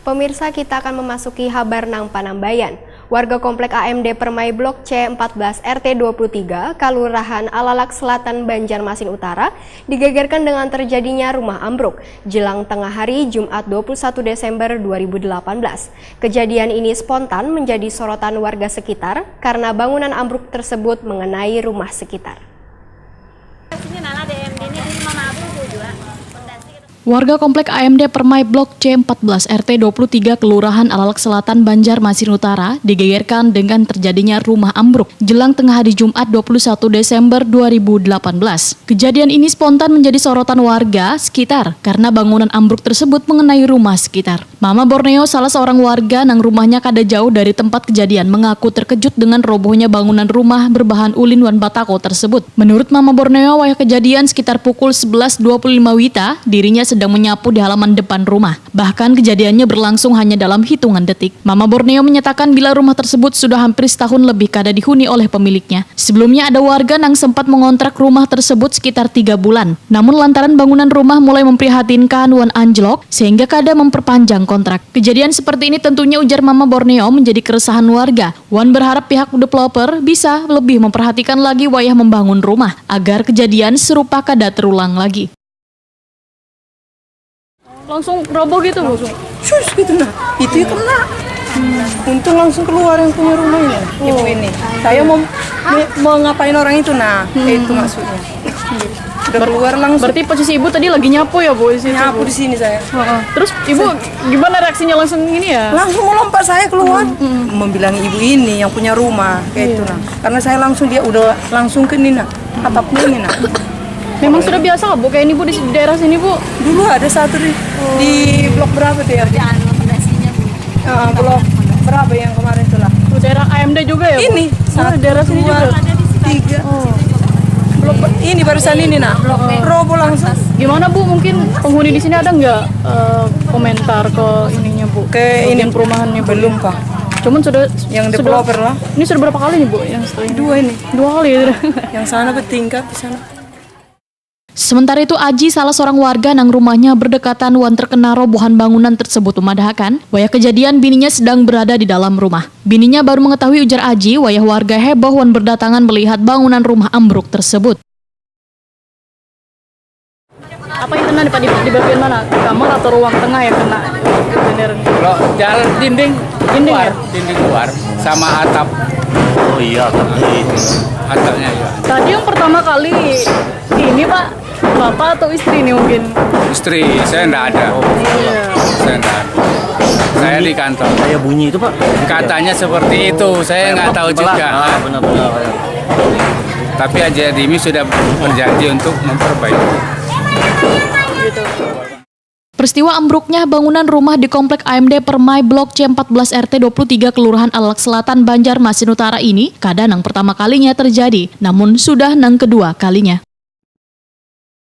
Pemirsa, kita akan memasuki Habar Nang Panambayan. Warga Komplek AMD Permai Blok C14 RT 23, Kalurahan Alalak Selatan, Banjarmasin Utara, digegerkan dengan terjadinya rumah ambruk jelang tengah hari Jumat 21 Desember 2018. Kejadian ini spontan menjadi sorotan warga sekitar karena bangunan ambruk tersebut mengenai rumah sekitar. Warga Komplek AMD Permai Blok C14 RT 23 Kelurahan Alalak Selatan, Banjarmasin Utara digegerkan dengan terjadinya rumah ambruk jelang tengah hari Jumat 21 Desember 2018. Kejadian ini spontan menjadi sorotan warga sekitar karena bangunan ambruk tersebut mengenai rumah sekitar. Mama Borneo, salah seorang warga nang rumahnya kada jauh dari tempat kejadian, mengaku terkejut dengan robohnya bangunan rumah berbahan ulin wan batako tersebut. Menurut Mama Borneo, wayah kejadian sekitar pukul 11.25 WITA, dirinya sedang menyapu di halaman depan rumah. Bahkan kejadiannya berlangsung hanya dalam hitungan detik. Mama Borneo menyatakan bila rumah tersebut sudah hampir setahun lebih kada dihuni oleh pemiliknya. Sebelumnya ada warga yang sempat mengontrak rumah tersebut sekitar 3 bulan. Namun lantaran bangunan rumah mulai memprihatinkan wan anjlok sehingga kada memperpanjang kontrak. Kejadian seperti ini tentunya, ujar Mama Borneo, menjadi keresahan warga. Wan berharap pihak developer bisa lebih memperhatikan lagi wayah membangun rumah agar kejadian serupa kada terulang lagi. Langsung roboh gitu, Bu? Sus gitu nah, itu yang kena. Untung langsung keluar yang punya rumah ini, ibu ini. Saya mau ngapain orang itu nah, itu maksudnya. Udah keluar langsung. Berarti posisi ibu tadi lagi nyapu ya, Bu? Nyapu di sini saya. Terus ibu gimana reaksinya langsung ini ya? Langsung melompat saya keluar, membilangi ibu ini yang punya rumah kayak itu nah. Karena saya langsung, dia udah langsung ke ini nah, atapnya ini nah. Memang sudah biasa nggak, Bu, kayak ini, Bu, di daerah sini, Bu? Dulu ada satu di blok berapa tuh ya? Blok berapa yang kemarin tuh lah? Daerah AMD juga ya, Bu? Ini, satu, daerah sini juga. 3. Blok ini barusan ini nah, robo langsung. Gimana, Bu? Mungkin penghuni di sini ada nggak komentar ke ininya, Bu? Ke ini perumahannya, Bu? Belum Pak. Cuman sudah yang developer lah. Ini sudah berapa kali nih, Bu? Yang setelah ini? 2 ini. 2 kali ya. Yang sana bertingkat di sana. Sementara itu, Aji, salah seorang warga nang rumahnya berdekatan wan terkena robohan bangunan tersebut, memadahkan wayah kejadian bininya sedang berada di dalam rumah. Bininya baru mengetahui, ujar Aji, wayah warga heboh wan berdatangan melihat bangunan rumah ambruk tersebut. Apa yang kena di bagian mana? Kamar atau ruang tengah yang kena? Kalau jalan dinding luar, ya? Dinding luar sama atap. Oh iya, Atapnya ya. Tadi yang pertama kali ini, Pak, bapak atau istri nih mungkin? Istri, saya enggak ada. Saya enggak ada. Saya di kantor. Kayak bunyi itu, Pak. Katanya seperti itu, saya nggak tahu juga. Benar-benar. Tapi Haji Adimi sudah berjanji untuk memperbaiki. Gitu. Peristiwa ambruknya bangunan rumah di Komplek AMD Permai Blok C14 RT 23 Kelurahan Alalak Selatan, Banjarmasin Utara ini kada nang pertama kalinya terjadi, namun sudah nang kedua kalinya.